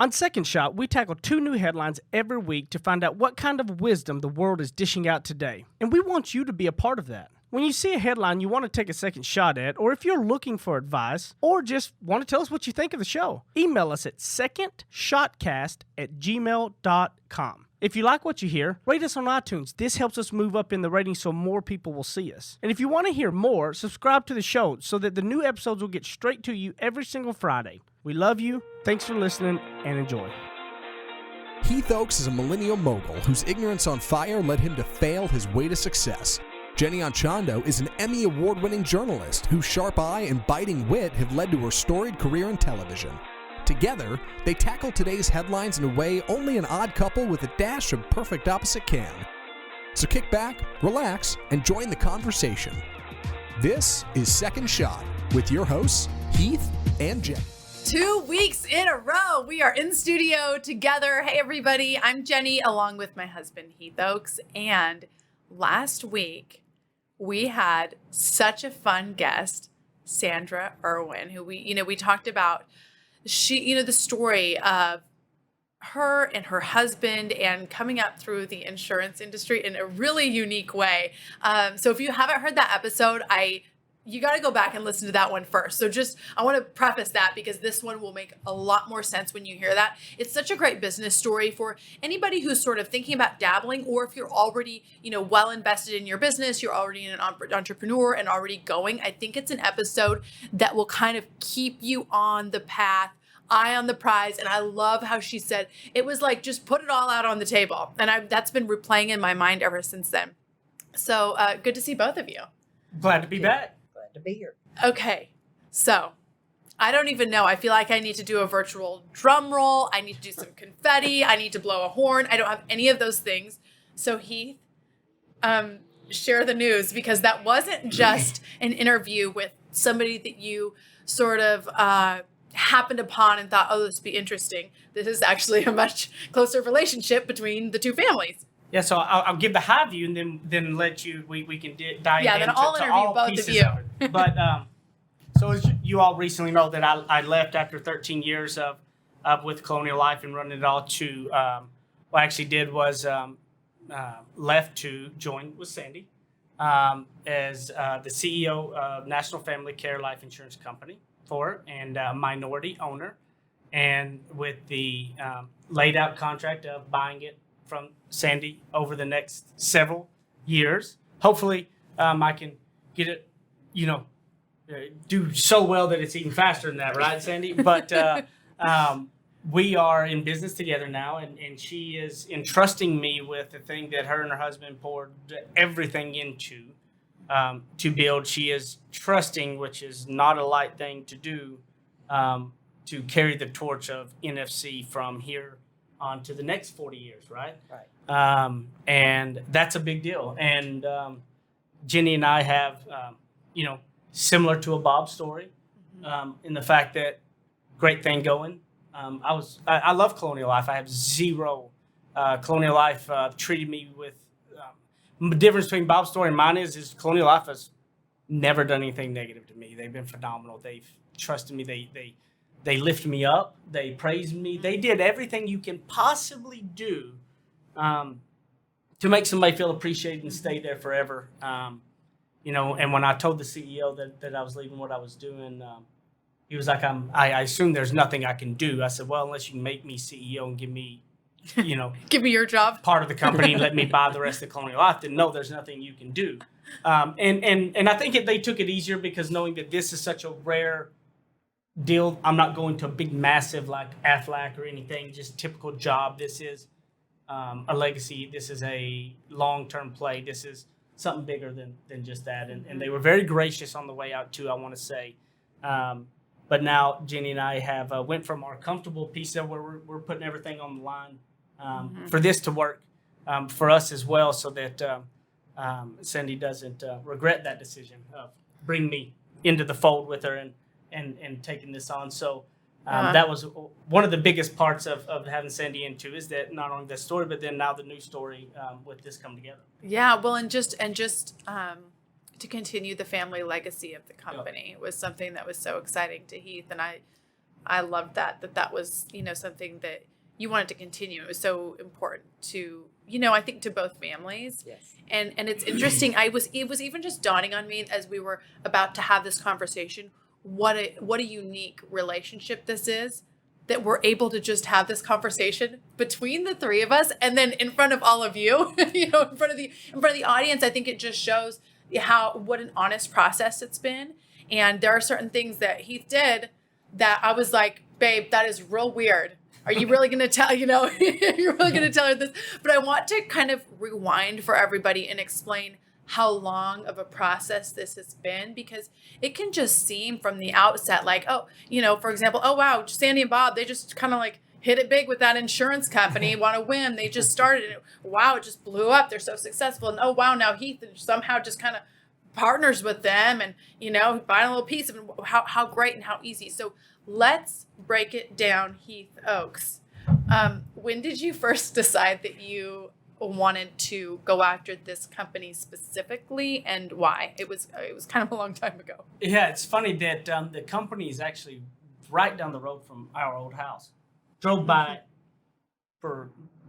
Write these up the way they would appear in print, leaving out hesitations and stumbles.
On Second Shot, we tackle 2 new headlines every week to find out what kind of wisdom the world is dishing out today. And we want you to be a part of that. When you see a headline you want to take a second shot at, or if you're looking for advice, or just want to tell us what you think of the show, email us at secondshotcast@gmail.com. If you like what you hear, rate us on iTunes. This helps us move up in the ratings so more people will see us. And if you want to hear more, subscribe to the show so that the new episodes will get straight to you every single Friday. We love you. Thanks for listening, and enjoy. Heath Oakes is a millennial mogul whose ignorance on fire led him to fail his way to success. Jenny Anchondo is an Emmy Award-winning journalist whose sharp eye and biting wit have led to her storied career in television. Together, they tackle today's headlines in a way only an odd couple with a dash of perfect opposite can. So kick back, relax, and join the conversation. This is Second Shot with your hosts, Heath and Jenny. 2 weeks in a row, we are in studio together. Hey, everybody, I'm Jenny, along with my husband, Heath Oakes. And last week, we had such a fun guest, Sandra Erwin, who we talked about the story of her and her husband and coming up through the insurance industry in a really unique way. So if you haven't heard that episode, you got to go back and listen to that one first. So I want to preface that because this one will make a lot more sense when you hear that. It's such a great business story for anybody who's sort of thinking about dabbling, or if you're already, well invested in your business, you're already an entrepreneur and already going. I think it's an episode that will kind of keep you on the path, eye on the prize. And I love how she said, it was like, just put it all out on the table. And that's been replaying in my mind ever since then. So good to see both of you. Glad to be back. To be here. Okay, so I don't even know. I feel like I need to do a virtual drum roll. I need to do some confetti. I need to blow a horn. I don't have any of those things. So Heath, share the news, because that wasn't just an interview with somebody that you sort of happened upon and thought, oh, this would be interesting. This is actually a much closer relationship between the two families. Yeah, so I'll give the high view and then let you, we can dive then into I'll interview all both pieces of you. it. But so as you all recently know that I left after 13 years of with Colonial Life and running it all to, what I actually did was left to join with Sandy as the CEO of National Family Care Life Insurance Company and minority owner, and with the laid out contract of buying it from Sandy over the next several years. Hopefully, I can get it, do so well that it's even faster than that, right, Sandy? But we are in business together now, and she is entrusting me with the thing that her and her husband poured everything into to build. She is trusting, which is not a light thing to do, to carry the torch of NFC from here on to the next 40 years, right? Right. And that's a big deal. And Jenny and I have, similar to a Bob story, in the fact that great thing going. I love Colonial Life. I have zero. Colonial Life treated me with the difference between Bob's story and mine is Colonial Life has never done anything negative to me. They've been phenomenal. They've trusted me. They lift me up. They praise me. They did everything you can possibly do to make somebody feel appreciated and stay there forever. And when I told the CEO that I was leaving what I was doing, he was like, I assume there's nothing I can do. I said, well, unless you can make me CEO and give me, give me your job, part of the company, and let me buy the rest of Colonial Life, then no, there's nothing you can do. And I think they took it easier because knowing that this is such a rare deal, I'm not going to a big, massive like Aflac or anything, just typical job. This is a legacy. This is a long-term play. This is something bigger than just that. And they were very gracious on the way out too, I want to say. But now Jenny and I have went from our comfortable piece of where we're putting everything on the line for this to work for us as well, so that Sandy doesn't regret that decision of bringing me into the fold with her and taking this on. So that was one of the biggest parts of having Sandy into, is that not only that story, but then now the new story with this come together. Yeah, well, and just to continue the family legacy of the company was something that was so exciting to Heath. And I loved that was, something that you wanted to continue. It was so important to, I think to both families. Yes. And it's interesting. It was even just dawning on me as we were about to have this conversation, what a unique relationship this is, that we're able to just have this conversation between the three of us, and then in front of all of you, in front of the audience. I think it just shows what an honest process it's been. And there are certain things that Heath did that I was like, babe, that is real weird. Are you really going to tell, you're really going to tell her this? But I want to kind of rewind for everybody and explain how long of a process this has been, because it can just seem from the outset like, oh, for example, oh, wow, Sandy and Bob, they just kind of like hit it big with that insurance company, want to win. They just started it. Wow, it just blew up. They're so successful. And oh, wow, now Heath somehow just kind of partners with them and, buying a little piece of how great and how easy. So let's break it down, Heath Oakes. When did you first decide that you wanted to go after this company specifically, and why? It was kind of a long time ago. Yeah, it's funny that the company is actually right down the road from our old house. Drove by it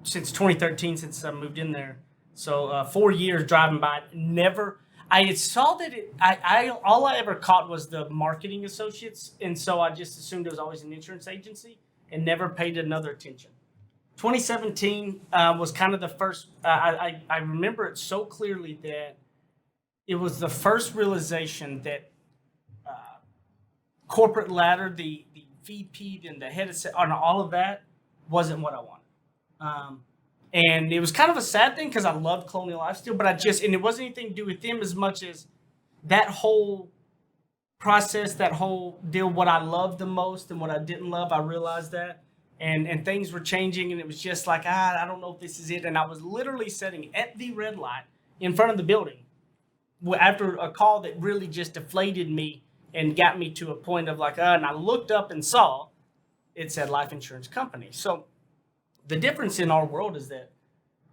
since 2013, since I moved in there. So 4 years driving by it. I saw that all I ever caught was the marketing associates, and so I just assumed it was always an insurance agency and never paid another attention. 2017 was kind of the first. I remember it so clearly that it was the first realization that corporate ladder, the VP and the head of and all of that wasn't what I wanted. And it was kind of a sad thing because I loved Colonial Life still, but and it wasn't anything to do with them as much as that whole process, that whole deal, what I loved the most and what I didn't love. I realized that. And things were changing, and it was just like, I don't know if this is it. And I was literally sitting at the red light in front of the building after a call that really just deflated me and got me to a point of like, and I looked up and saw it said life insurance company. So the difference in our world is that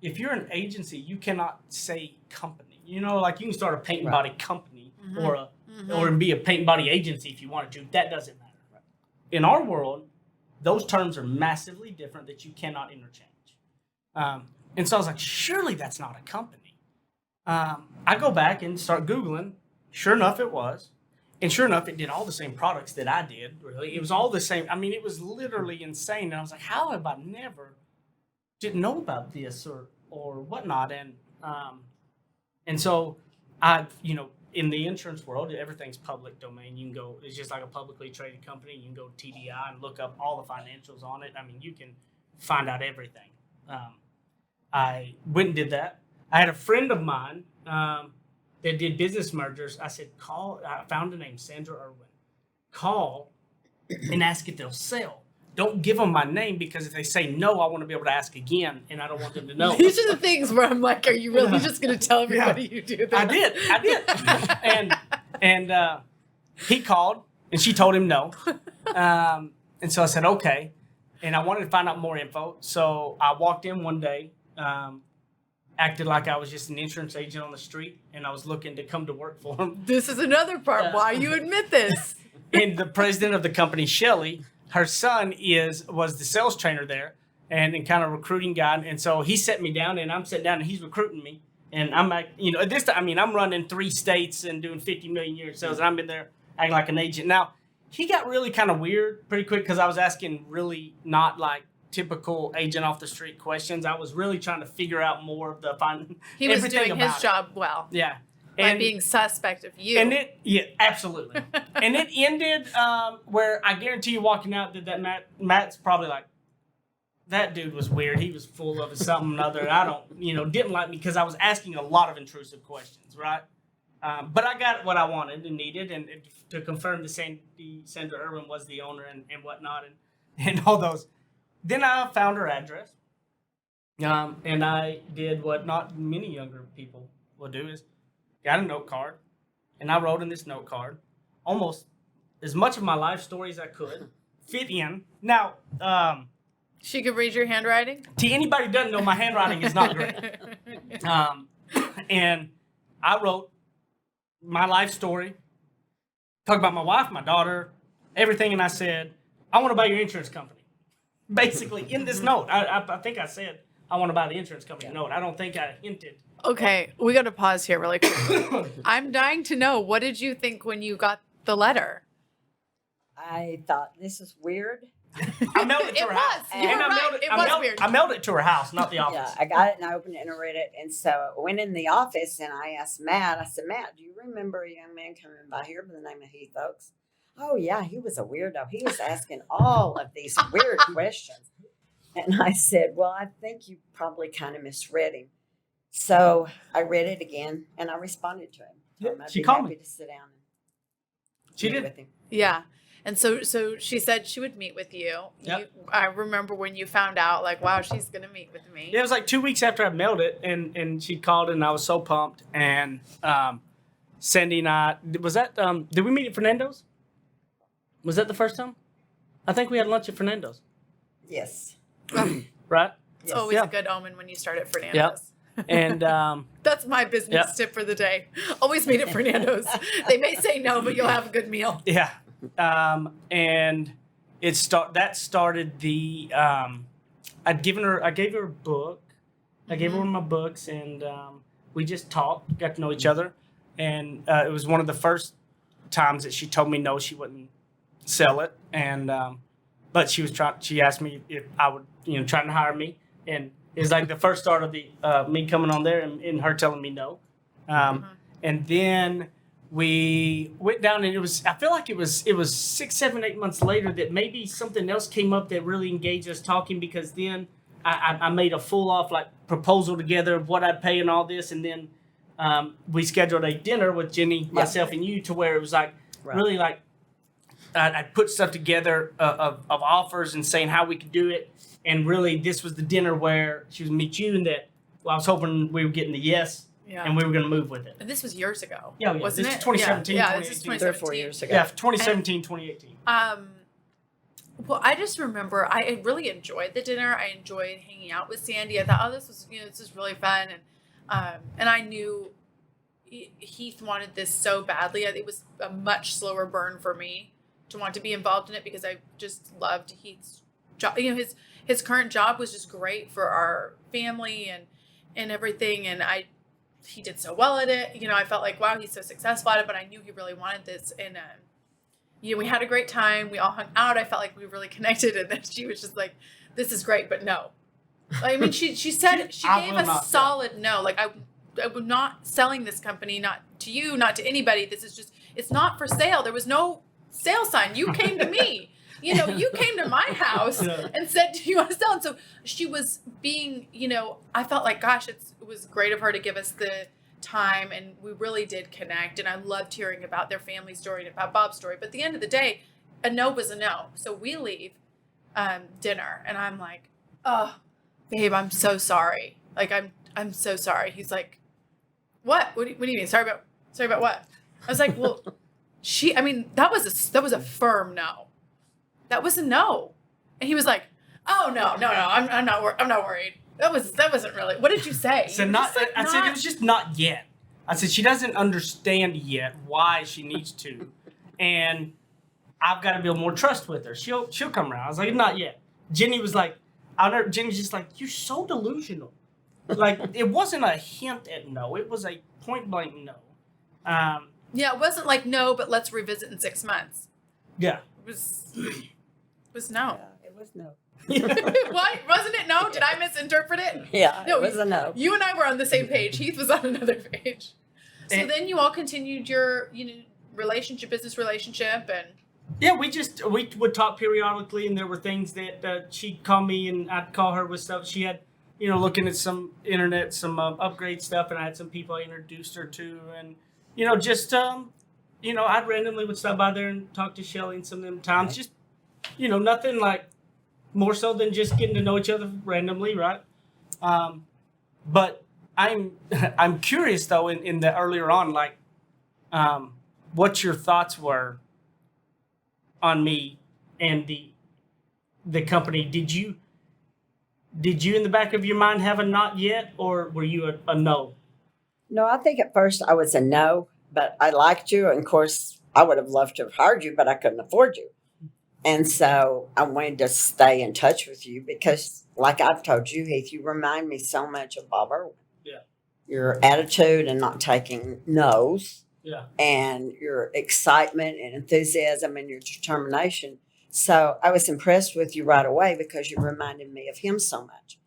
if you're an agency, you cannot say company. Like you can start a paint and body company or be a paint and body agency if you wanted to. That doesn't matter. Right? In our world, those terms are massively different that you cannot interchange. And so I was like, surely that's not a company. I go back and start Googling. Sure enough, it was. And sure enough, it did all the same products that I did, really. It was all the same. I mean, it was literally insane. And I was like, how have I didn't know about this or whatnot? And so in the insurance world, everything's public domain. You can go, it's just like a publicly traded company. You can go to TDI and look up all the financials on it. I mean, you can find out everything. I went and did that. I had a friend of mine that did business mergers. I said, I found a name, Sandra Erwin. Call and ask if they'll sell. Don't give them my name, because if they say no, I want to be able to ask again, and I don't want them to know. These are the things where I'm like, are you really just going to tell everybody you do that? I did. And he called, and she told him no. And so I said, okay. And I wanted to find out more info. So I walked in one day, acted like I was just an insurance agent on the street, and I was looking to come to work for him. This is another part why you admit this. And the president of the company, Shelly, her son was the sales trainer there and kind of recruiting guy. And so he set me down, and I'm sitting down, and he's recruiting me. And I'm like, at this time, I'm running 3 states and doing 50 million a year in sales, and I'm in there acting like an agent. Now, he got really kind of weird pretty quick because I was asking really not like typical agent off the street questions. I was really trying to figure out more of the He was doing his job well. Yeah. By being suspect of you. And absolutely. And it ended where I guarantee you walking out that Matt's probably like, that dude was weird. He was full of something or other. I don't, didn't like me because I was asking a lot of intrusive questions, right? But I got what I wanted and needed, and to confirm Sandra Erwin was the owner and whatnot and all those. Then I found her address, and I did what not many younger people will do is got a note card, and I wrote in this note card almost as much of my life story as I could fit in. Now, she could read your handwriting? To anybody who doesn't know, my handwriting is not great. And I wrote my life story, talk about my wife, my daughter, everything, and I said, I want to buy your insurance company. Basically, in this note, I think I said I want to buy the insurance company note. I don't think I hinted. Okay, we got to pause here really quick. I'm dying to know, what did you think when you got the letter? I thought, this is weird. I mailed it to her house. You were right. It was weird. I mailed it to her house, not the office. Yeah, I got it and I opened it and I read it. And so I went in the office and I asked Matt, I said, Matt, do you remember a young man coming by here by the name of Heath Oakes? Oh, yeah, he was a weirdo. He was asking all of these weird questions. And I said, well, I think you probably kind of misread him. So I read it again and I responded to him. Yeah, I'd she be called happy me. to sit down and She meet did. with him. Yeah. And so she said she would meet with you. Yep. I remember when you found out, like, wow, she's going to meet with me. It was like 2 weeks after I mailed it, and she called, and I was so pumped. And Sandy and I, was that, did we meet at Fernando's? Was that the first time? I think we had lunch at Fernando's, Yes. right? It's Yes. always Yeah. a good omen when you start at Fernando's. And That's my business tip for the day. Always meet at Fernando's. They may say no, but you'll have a good meal. yeah, and that started the. I gave her a book. I gave her one of my books, and we just talked, got to know each other, and it was one of the first times that she told me no, she wouldn't sell it, and but she asked me if I would, trying to hire me, and it's like the first start of the me coming on there and her telling me no, and then we went down, and I feel like it was 6, 7, 8 months later that maybe something else came up that really engaged us talking, because then I made a full off like proposal together of what I'd pay and all this, and then we scheduled a dinner with Jenny, myself, and you, to where it was like really like I'd put stuff together of offers and saying how we could do it, and really this was the dinner where she was meet you, and that I was hoping we were getting the yes, and we were going to move with it. And this was years ago. Yeah, wasn't this it? is 2017, Yeah, this is 2018. 3 or 2017. 4 years ago. Yeah, 2017, 2018. Well, I just remember I really enjoyed the dinner. I enjoyed hanging out with Sandy. I thought, oh, this is really fun, and I knew Heath wanted this so badly. It was a much slower burn for me to want to be involved in it, because I just loved Heath's job. His current job was just great for our family and everything, and he did so well at it. I felt like, wow, he's so successful at it, but I knew he really wanted this, and we had a great time. We all hung out. I felt like we really connected, and then she was just like, this is great, but no. I mean, she said, she gave a solid no. Like, I'm not selling this company, not to you, not to anybody. It's not for sale. There was no sale sign. You came to me. You came to my house and said, do you want to sell? And so she was being, I felt like, gosh, it was great of her to give us the time, and we really did connect, and I loved hearing about their family story and about Bob's story. But at the end of the day, a no was a no. So we leave dinner, and I'm like, oh, babe, I'm so sorry. Like, I'm so sorry. He's like, what do you mean? Sorry about what? I was like, well, that was a firm no. That was a no. And he was like, oh, no, I'm not worried. That wasn't really. What did you say? I said it was just not yet. I said she doesn't understand yet why she needs to, and I've got to build more trust with her. She'll come around. I was like, not yet. Jenny was like, Jenny's just like, you're so delusional. Like, it wasn't a hint at no. It was a point blank no. Yeah, it wasn't like no, but let's revisit in 6 months. Yeah. It was no. Yeah, it was no. What? Wasn't it no? Did I misinterpret it? Yeah, No, it was a no. You and I were on the same page. Heath was on another page. So then you all continued your, business relationship, and Yeah, we would talk periodically, and there were things that she'd call me and I'd call her with stuff. She had, looking at some internet, some upgrade stuff, and I had some people I introduced her to, and I randomly would stop by there and talk to Shelly and some of them times. Just, nothing like more so than just getting to know each other randomly, right? But I'm curious though in the earlier on, like, what your thoughts were on me and the company. Did you in the back of your mind have a not yet, or were you a no? No, I think at first I was a no, but I liked you. And of course, I would have loved to have hired you, but I couldn't afford you. And so I wanted to stay in touch with you because, like I've told you, Heath, you remind me so much of Bob Irwin. Yeah. Your attitude and not taking no's, Yeah. and your excitement and enthusiasm and your determination. So I was impressed with you right away because you reminded me of him so much.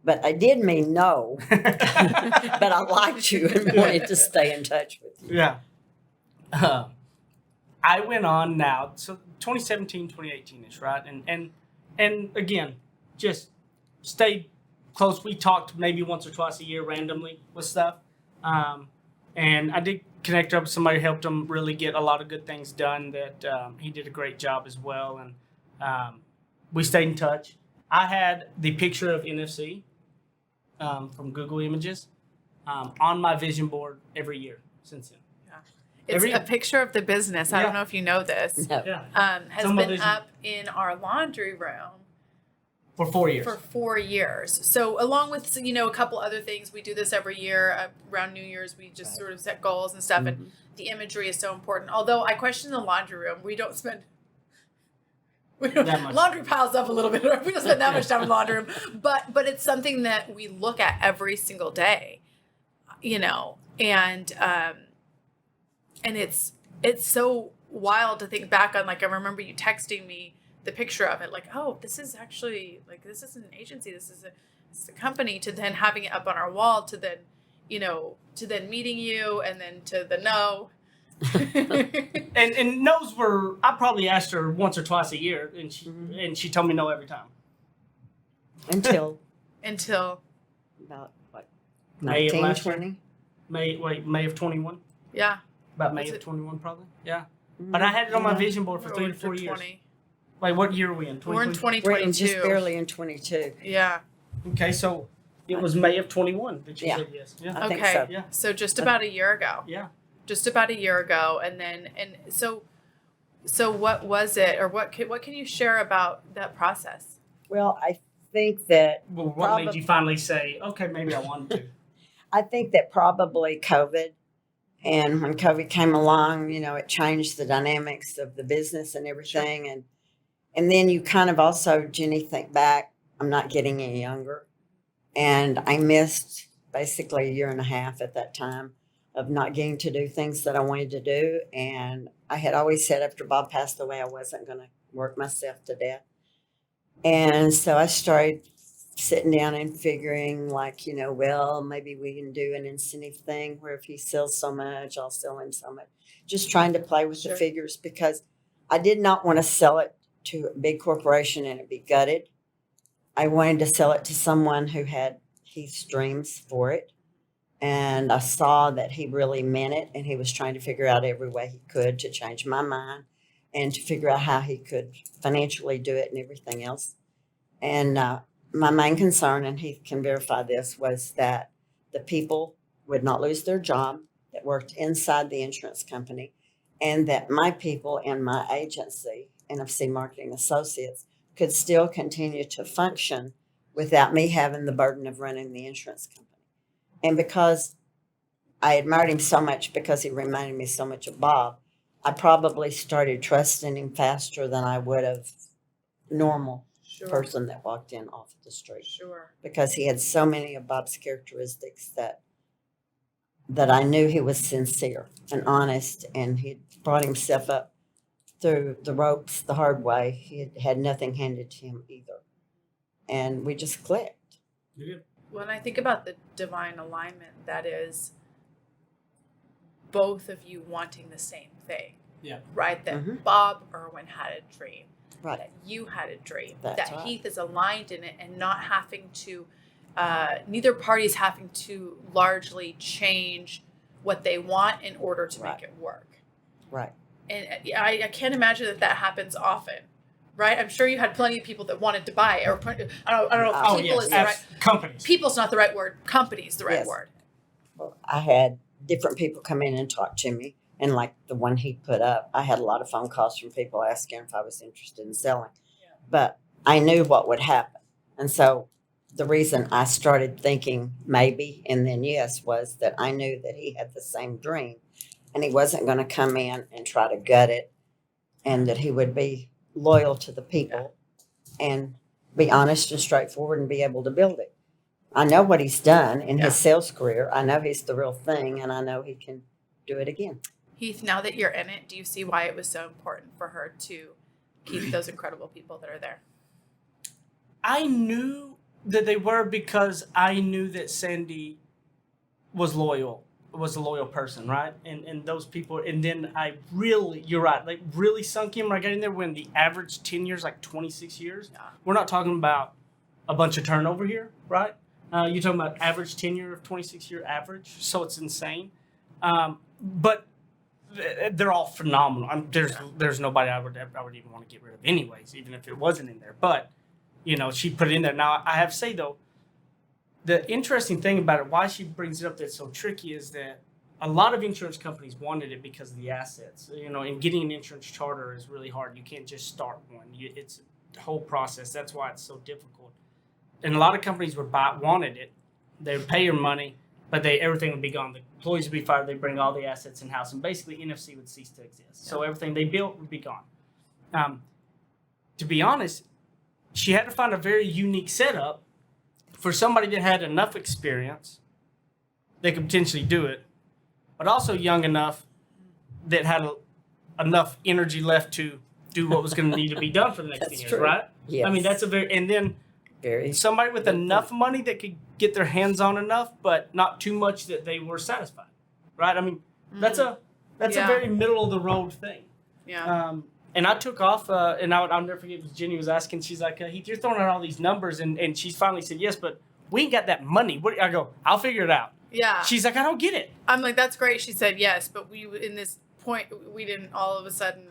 But I did mean no, but I liked you and wanted to stay in touch with you. Yeah. I went on now, so 2017, 2018-ish, right? And again, just stayed close. We talked maybe once or twice a year randomly with stuff. And I did connect up with somebody who helped him really get a lot of good things done that he did a great job as well. And we stayed in touch. I had the picture of NFC from Google Images on my vision board every year since then. It's a picture of the business. I don't know if you know this. No. Yeah. Has been up in our laundry room For 4 years. for 4 years. So along with, a couple other things, we do this every year around New Year's. We just sort of set goals and stuff. And the imagery is so important. Although I question the laundry room. We don't That much. laundry piles up a little bit. We don't spend that much time in the laundry room. But it's something that we look at every single day, and it's so wild to think back on. Like, I remember you texting me the picture of it, like, oh, this is actually, like, this is an agency, this is a company, to then having it up on our wall, to then, to then meeting you, and then to the no. and no's were, I probably asked her once or twice a year, and she told me no every time. Until about what? May of 19, last year? 20? May of 21. Yeah. About May of 21, probably. Yeah. But I had it on my vision board for 3 to 4 years. 20. Wait, what year are we in? We're in 2022? We're in 2022. just barely in 22. Yeah. Okay, so it was May of 21 that you Yeah. said yes. Yeah. I think Okay. so. Yeah. So just about a year ago. Yeah. Just about a year ago, so what was it, or what can you share about that process? Well, I think that Well, what made you finally say, okay, maybe I wanted to? I think that probably COVID, and when COVID came along, it changed the dynamics of the business and everything. And then you kind of also, Jenny, think back, I'm not getting any younger. And I missed basically a year and a half at that time of not getting to do things that I wanted to do. And I had always said after Bob passed away, I wasn't going to work myself to death. And so I started sitting down and figuring, like, well, maybe we can do an incentive thing where if he sells so much, I'll sell him so much. Just trying to play with the figures, because I did not want to sell it to a big corporation and it be gutted. I wanted to sell it to someone who had Heath's dreams for it. And I saw that he really meant it, and he was trying to figure out every way he could to change my mind and to figure out how he could financially do it and everything else. And my main concern, and he can verify this, was that the people would not lose their job that worked inside the insurance company, and that my people in my agency, NFC Marketing Associates, could still continue to function without me having the burden of running the insurance company. And because I admired him so much, because he reminded me so much of Bob, I probably started trusting him faster than I would have normal person that walked in off the street. Sure. Because he had so many of Bob's characteristics that I knew he was sincere and honest, and he brought himself up through the ropes the hard way. He had nothing handed to him either. And we just clicked. Yeah. When I think about the divine alignment, that is both of you wanting the same thing. Yeah. Right? That Bob Irwin had a dream. Right. That you had a dream. That's that right. Heath is aligned in it, and not having to, neither party's having to largely change what they want in order to make it work. Right. And I can't imagine that happens often. Right? I'm sure you had plenty of people that wanted to buy, or I don't know if people is the right. Companies. People's not the right word. Company is the right Yes. word. Well, I had different people come in and talk to me. And like the one he put up, I had a lot of phone calls from people asking if I was interested in selling. Yeah. But I knew what would happen. And so the reason I started thinking maybe and then yes was that I knew that he had the same dream, and he wasn't going to come in and try to gut it, and that he would be loyal to the people and be honest and straightforward and be able to build it. I know what he's done in his sales career. I know he's the real thing, and I know he can do it again. Heath, now that you're in it, do you see why it was so important for her to keep those incredible people that are there? I knew that they were because I knew that Sandy was loyal, was a loyal person, right? And those people, and then I really, you're right, like really sunk in when I got in there when the average tenure is like 26 years. Yeah. We're not talking about a bunch of turnover here, right? You're talking about average tenure of 26-year average, so it's insane. But they're all phenomenal. There's nobody I would even want to get rid of anyways, even if it wasn't in there. But, you know, she put it in there. Now, I have to say, though, the interesting thing about it, why she brings it up that's so tricky, is that a lot of insurance companies wanted it because of the assets. You know, and getting an insurance charter is really hard. You can't just start one. It's a whole process. That's why it's so difficult. And a lot of companies wanted it. They would pay your money, but everything would be gone. The employees would be fired. They bring all the assets in house, and basically NFC would cease to exist. Yeah. So everything they built would be gone. To be honest, she had to find a very unique setup for somebody that had enough experience that could potentially do it, but also young enough that had enough energy left to do what was going to need to be done for the next 10 years, right? Yes. I mean, that's and then somebody with enough money that could get their hands on enough, but not too much that they were satisfied, right? I mean, that's a very middle of the road thing. Yeah. And I took off, and I'll never forget, Jenny was asking, she's like, Heath, you're throwing out all these numbers, and she's finally said, yes, but we ain't got that money. I go, I'll figure it out. Yeah. She's like, I don't get it. I'm like, that's great. She said yes, but in this point, we didn't all of a sudden,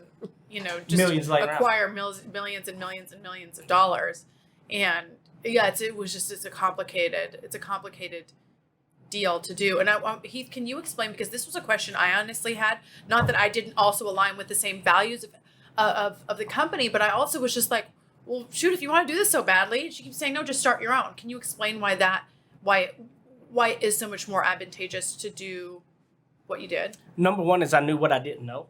just millions acquire millions and millions and millions of dollars. And yeah, it's a complicated deal to do. And Heath, can you explain, because this was a question I honestly had, not that I didn't also align with the same values of the company, but I also was just like, well, shoot, if you want to do this so badly, she keeps saying, no, just start your own. Can you explain why it is so much more advantageous to do what you did? Number one is I knew what I didn't know.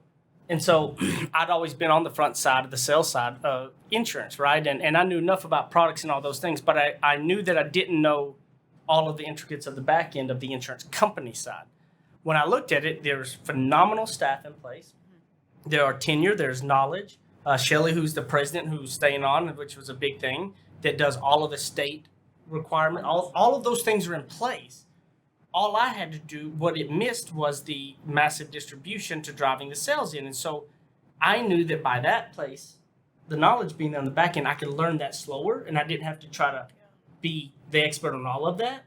And so I'd always been on the front side of the sales side of insurance, right? And I knew enough about products and all those things, but I knew that I didn't know all of the intricacies of the back end of the insurance company side. When I looked at it, there's phenomenal staff in place. There are tenure, there's knowledge. Shelley, who's the president, who's staying on, which was a big thing, that does all of the state requirement. All of those things are in place. All I had to do, what it missed was the massive distribution to driving the sales in. And so I knew that by that place, the knowledge being on the back end, I could learn that slower, and I didn't have to try to be the expert on all of that.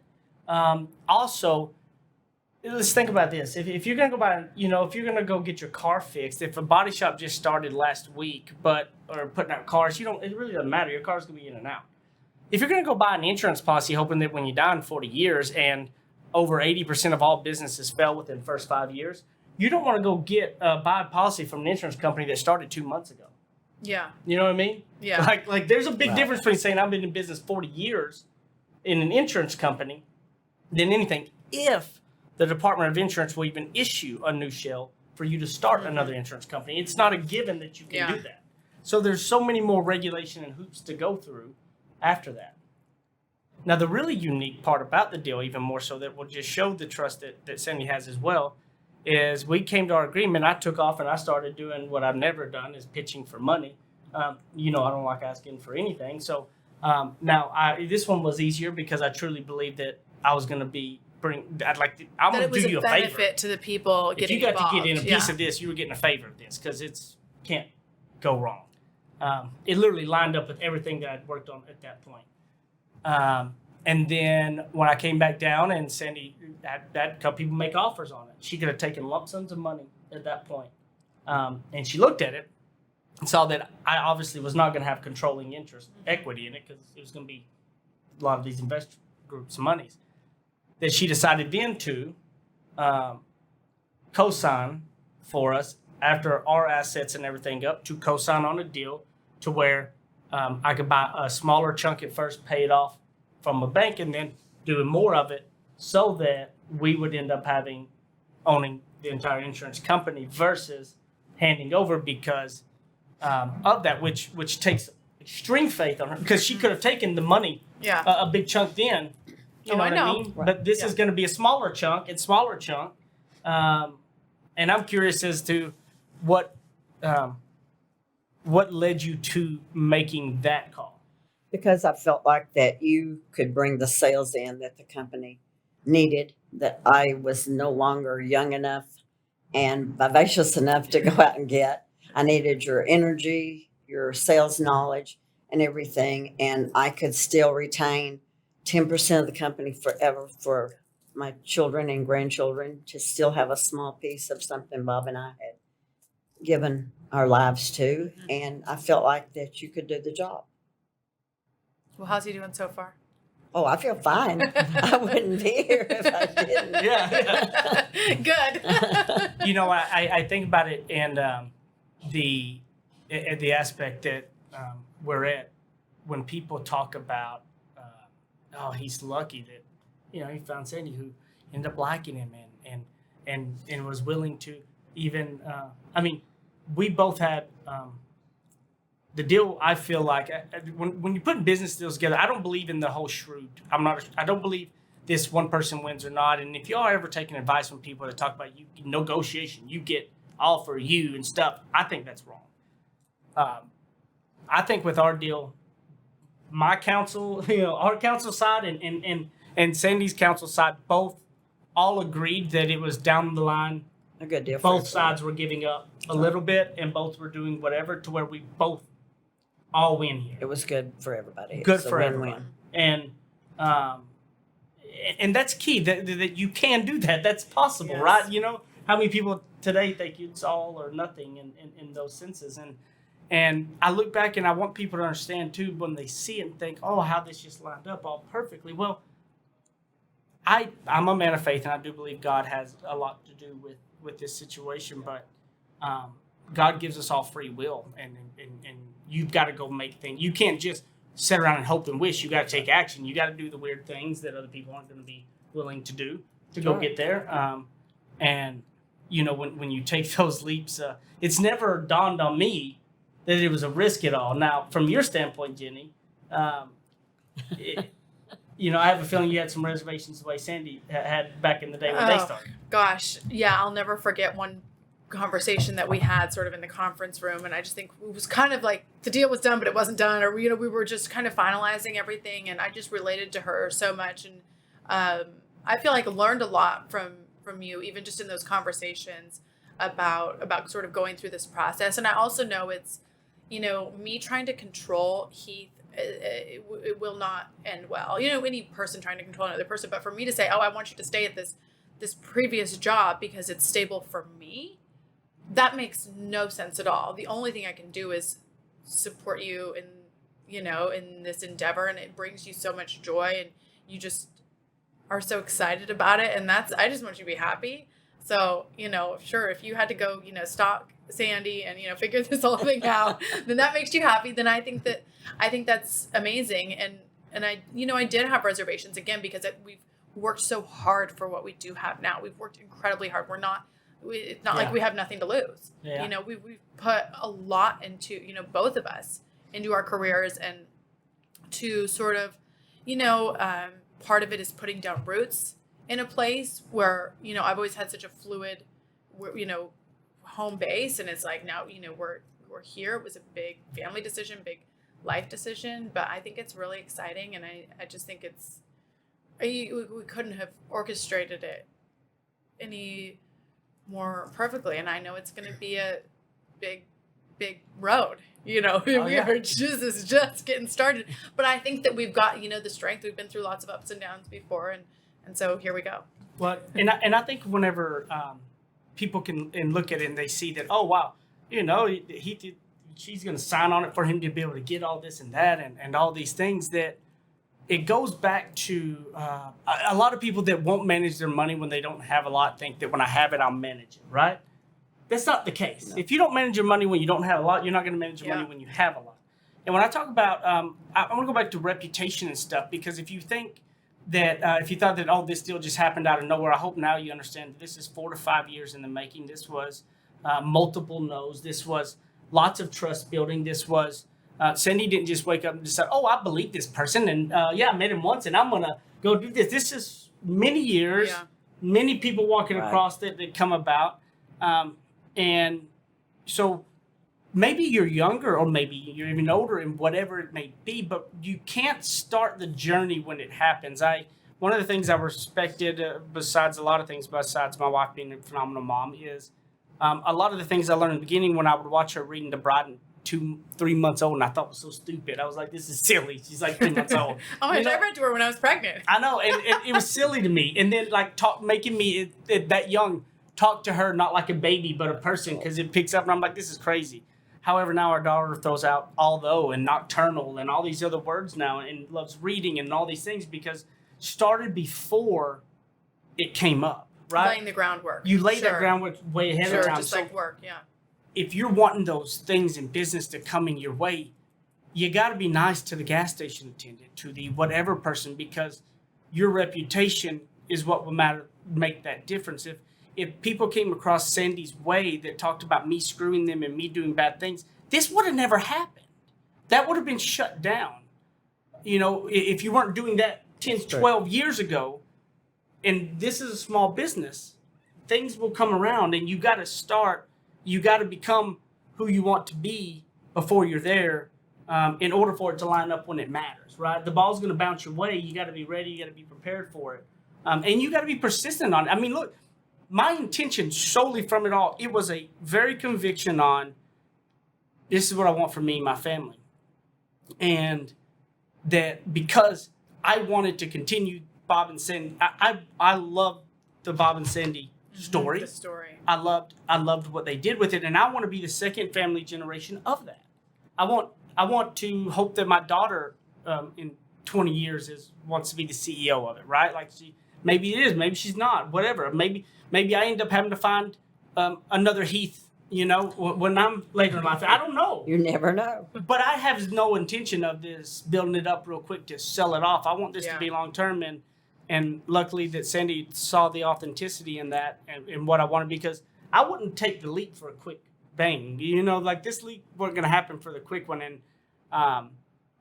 Also, let's think about this. If you're going to go buy, if you're going to go get your car fixed, if a body shop just started last week, or putting out cars, it really doesn't matter. Your car's going to be in and out. If you're going to go buy an insurance policy, hoping that when you die in 40 years and over 80% of all businesses fail within the first 5 years, you don't want to go buy a policy from an insurance company that started 2 months ago. Yeah. You know what I mean? Yeah. Like there's a big difference between saying I've been in business 40 years in an insurance company than anything. If the Department of Insurance will even issue a new shell for you to start another insurance company. It's not a given that you can do that. So there's so many more regulation and hoops to go through after that. Now, the really unique part about the deal, even more so that will just show the trust that Sandy has as well, is we came to our agreement. I took off and I started doing what I've never done, is pitching for money. I don't like asking for anything. So now this one was easier because I truly believed that I was going to be I'm going to do you a favor. Benefit to the people getting involved. If you got to get in a piece of this, you were getting a favor of this because can't go wrong. It literally lined up with everything that I'd worked on at that point. And then when I came back down and Sandy had people make offers on it, she could have taken lump sums of money at that point. And she looked at it and saw that I obviously was not going to have controlling interest equity in it because it was going to be a lot of these investor groups' monies. That she decided then to co-sign for us after our assets and everything up, to co-sign on a deal to where I could buy a smaller chunk at first, pay it off from a bank, and then doing more of it so that we would end up owning the entire insurance company versus handing over, because of that, which takes extreme faith on her, because she could have taken the money, Yeah. a big chunk then. You Oh, know I what know. I mean? Right. But this Yeah. is going to be a smaller chunk and smaller chunk. And I'm curious as to what led you to making that call. Because I felt like that you could bring the sales in that the company needed, that I was no longer young enough and vivacious enough to go out and get. I needed your energy, your sales knowledge, and everything. And I could still retain 10% of the company forever for my children and grandchildren, to still have a small piece of something Bob and I had given our lives to. And I felt like that you could do the job. Well, how's he doing so far? Oh, I feel fine. I wouldn't be here if I didn't. Yeah. Good. You know, I think about it, and the aspect that we're at, when people talk about, oh, he's lucky that, you know, he found Sandy, who ended up liking him and was willing to even, I mean, we both had the deal. I feel like when you put business deals together, I don't believe in the whole shrewd. I don't believe this one person wins or not. And if y'all are ever taking advice from people that talk about you negotiation, you get all for you and stuff, I think that's wrong. I think with our deal, my counsel, you know, our counsel side and Sandy's counsel side, both all agreed that it was down the line. A good deal. for Both everybody. sides were giving up a little bit, and both were doing whatever to where we both all win here. It was good for everybody. Good It's a for win-win. everyone. And that's key, that you can do that. That's possible, Yes. right? You know, how many people today think it's all or nothing in those senses? And I look back and I want people to understand too, when they see it and think, oh, how this just lined up all perfectly. Well, I'm a man of faith, and I do believe God has a lot to do with this situation, but God gives us all free will, and you've got to go make things. You can't just sit around and hope and wish. You got to take action. You got to do the weird things that other people aren't going to be willing to do to go Right. get there. And you know, when you take those leaps, it's never dawned on me that it was a risk at all. Now, from your standpoint, Jenny, you know, I have a feeling you had some reservations the way Sandy had back in the day when they Oh. started. Gosh, yeah, I'll never forget one conversation that we had sort of in the conference room, and I just think it was kind of like the deal was done but it wasn't done, or you know, we were just kind of finalizing everything, and I just related to her so much, and I feel like I learned a lot from you, even just in those conversations about sort of going through this process. And I also know it's, you know, me trying to control Heath, it will not end well. You know, any person trying to control another person, but for me to say, oh, I want you to stay at this previous job because it's stable for me, that makes no sense at all. The only thing I can do is support you in, you know, in this endeavor, and it brings you so much joy, and you just are so excited about it, and I just want you to be happy. So, you know, sure, if you had to go, you know, stalk Sandy and, you know, figure this whole thing out, then that makes you happy, then I think that's amazing. And I, you know, I did have reservations again because we've worked so hard for what we do have now. We've worked incredibly hard. It's not like we have nothing to lose. Yeah. You know, we've put a lot into, you know, both of us into our careers, and to sort of, you know, part of it is putting down roots in a place where, you know, I've always had such a fluid, you know, home base, and it's like now, you know, we're here. It was a big family decision, big life decision, but I think it's really exciting, and I just think we couldn't have orchestrated it any more perfectly, and I know it's going to be a big road. You know, this is just getting started, but I think that we've got, you know, the strength. We've been through lots of ups and downs before, and so here we go. Well, and I think whenever people can look at it and they see that, oh wow, you know, she's going to sign on it for him to be able to get all this and that and all these things, that it goes back to a lot of people that won't manage their money when they don't have a lot think that when I have it, I'll manage it, right? That's not the case. No. If you don't manage your money when you don't have a lot, you're not going to manage your money when you have a lot. And when I talk about, I want to go back to reputation and stuff, because if you think that, if you thought that, oh, this deal just happened out of nowhere, I hope now you understand that this is 4 to 5 years in the making. This was multiple no's. This was lots of trust building. This was, Cindy didn't just wake up and decide, oh, I believe this person. And I met him once and I'm going to go do this. This is many years, many people walking across that come about. And so maybe you're younger or maybe you're even older and whatever it may be, but you can't start the journey when it happens. One of the things I respected, besides a lot of things, besides my wife being a phenomenal mom, is a lot of the things I learned in the beginning when I would watch her reading to Bryden 2-3 months old, and I thought it was so stupid. I was like, this is silly. She's like 3 months old. Oh my gosh, I read to her when I was pregnant. I know, and it was silly to me. And then making me that young talk to her not like a baby but a person, because it picks up, and I'm like, this is crazy. However, now our daughter throws out although and nocturnal and all these other words now and loves reading and all these things because started before it came up, right? Laying the groundwork. You lay that groundwork way ahead of time. Just like work, yeah. If you're wanting those things in business to come in your way, you got to be nice to the gas station attendant, to the whatever person, because your reputation is what will make that difference. If people came across Sandy's way that talked about me screwing them and me doing bad things, this would have never happened. That would have been shut down. If you weren't doing that 10, 12 years ago, and this is a small business, things will come around and you got to start. You got to become who you want to be before you're there in order for it to line up when it matters, right? The ball's going to bounce your way. You got to be ready. You got to be prepared for it. And you got to be persistent on it. I mean, look, my intention solely from it all, it was a very conviction on this is what I want for me and my family. And that because I wanted to continue Bob and Sandy, I love the Bob and Sandy story. The story. I loved what they did with it, and I want to be the second family generation of that. I want to hope that my daughter in 20 years wants to be the CEO of it, right? Like maybe it is, maybe she's not, whatever. Maybe I end up having to find another Heath, when I'm later in life. I don't know. You never know. But I have no intention of this building it up real quick to sell it off. I want this to be long term, and luckily that Sandy saw the authenticity in that and what I wanted, because I wouldn't take the leap for a quick bang. Like this leap wasn't going to happen for the quick one. And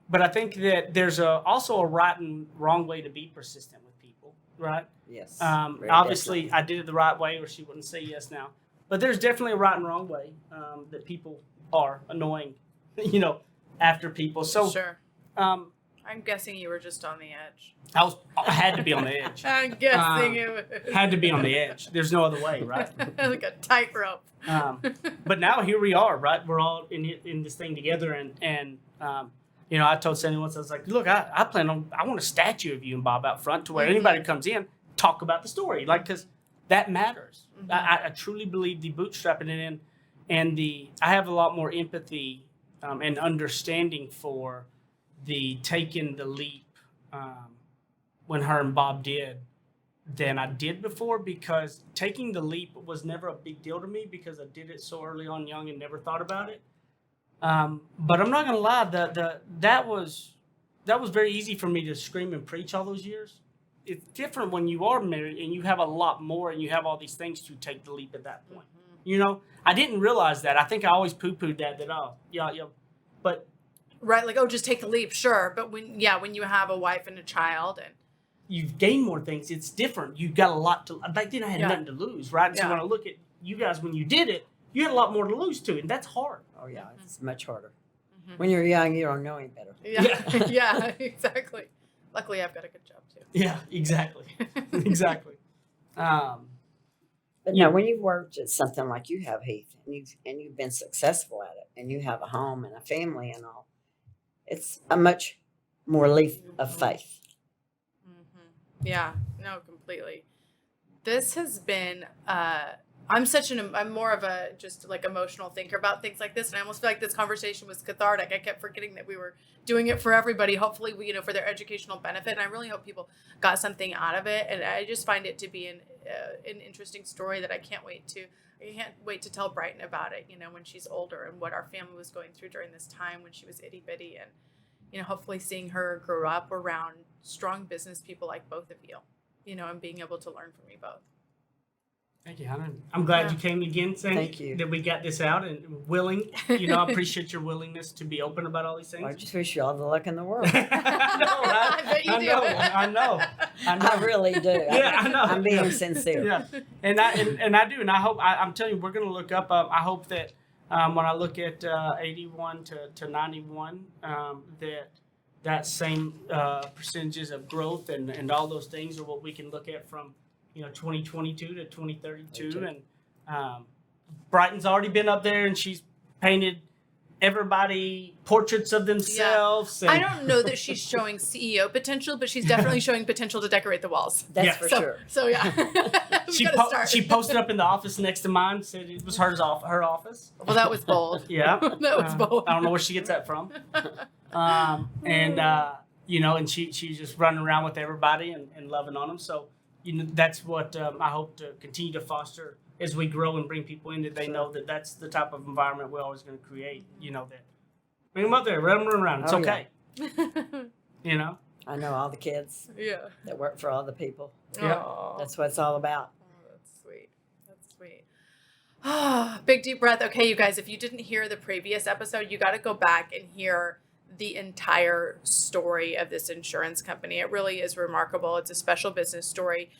but I think that there's also a right and wrong way to be persistent with people, right? Yes. Obviously, I did it the right way, or she wouldn't say yes now. But there's definitely a right and wrong way that people are annoying, after people. So sure. I'm guessing you were just on the edge. I had to be on the edge. I'm guessing it had to be on the edge. There's no other way, right? Like a tightrope. But now here we are, right? We're all in this thing together, and I told Sandy once, I was like, look, I want a statue of you and Bob out front to where anybody comes in, talk about the story, because that matters. Mm-hmm. I truly believe the bootstrapping it in, and I have a lot more empathy and understanding for the taking the leap when her and Bob did than I did before, because taking the leap was never a big deal to me because I did it so early on young and never thought about it. But I'm not gonna lie, that was very easy for me to scream and preach all those years. It's different when you are married and you have a lot more and you have all these things to take the leap at that point. Mm-hmm. I didn't realize that. I think I always poo-pooed that but right, like, oh, just take the leap, sure. But when you have a wife and a child and you've gained more things, it's different. You've got a lot to. Back then, I had nothing to lose, right? So when I look at you guys, when you did it, you had a lot more to lose too, and that's hard. Oh yeah, it's much harder. Mm-hmm. When you're young, you don't know any better. Yeah, yeah, exactly. Luckily, I've got a good job too. Yeah, exactly, exactly. But no, when you've worked at something like you have, Heath, and you've been successful at it, and you have a home and a family and all, it's a much more leap of faith. Mm-hmm. Yeah, no, completely. This has been. I'm more of a just like emotional thinker about things like this, and I almost feel like this conversation was cathartic. I kept forgetting that we were doing it for everybody. Hopefully, for their educational benefit, and I really hope people got something out of it. And I just find it to be an interesting story that I can't wait to tell Brighton about it. When she's older and what our family was going through during this time when she was itty bitty, and hopefully seeing her grow up around strong business people like both of you, and being able to learn from you both. Thank you, Hunter. I'm glad you came again, Sandy. Thank you. That we got this out and willing. I appreciate your willingness to be open about all these things. I just wish you all the luck in the world. I know, right? I bet you do. I know. I really do. Yeah, I know. I'm being sincere. Yeah, and I do, and I hope I'm telling you, we're going to look up. I hope that when I look at 81 to 91, that same percentages of growth and all those things are what we can look at from 2022 to 2032, and Brighton's already been up there, and she's painted everybody portraits of themselves. I don't know that she's showing CEO potential, but she's definitely showing potential to decorate the walls. That's for sure. So yeah, she posted up in the office next to mine, said it was her office. Well, that was bold. Yeah, that was bold. I don't know where she gets that from. And she's just running around with everybody and loving on them. So that's what I hope to continue to foster as we grow and bring people in, that they know that that's the type of environment we're always going to create. That bring them up there, let them run around. It's okay. Yeah. I know all the kids that work for all the people. Yeah. That's what it's all about. Oh, that's sweet. That's sweet. Big deep breath. Okay, you guys, if you didn't hear the previous episode, you got to go back and hear the entire story of this insurance company. It really is remarkable. It's a special business story,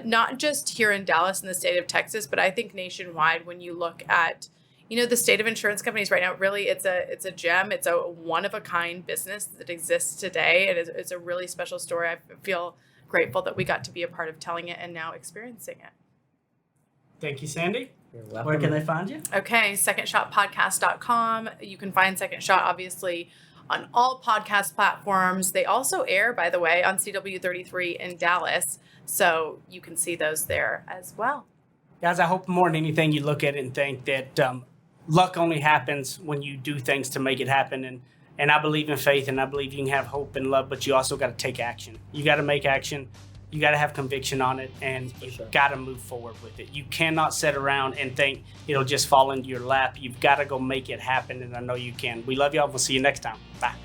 not just here in Dallas in the state of Texas, but I think nationwide. When you look at, the state of insurance companies right now, really, it's a gem. It's a one-of-a-kind business that exists today. It's a really special story. I feel grateful that we got to be a part of telling it and now experiencing it. Thank you, Sandy. You're welcome. Where can they find you? Okay, secondshotpodcast.com. You can find Second Shot, obviously, on all podcast platforms. They also air, by the way, on CW33 in Dallas, so you can see those there as well. Guys, I hope more than anything you look at it and think that luck only happens when you do things to make it happen. And I believe in faith, and I believe you can have hope and love, but you also got to take action. You got to make action. You got to have conviction on it, and you've got to move forward with it. You cannot sit around and think it'll just fall into your lap. You've got to go make it happen, and I know you can. We love y'all. We'll see you next time. Bye.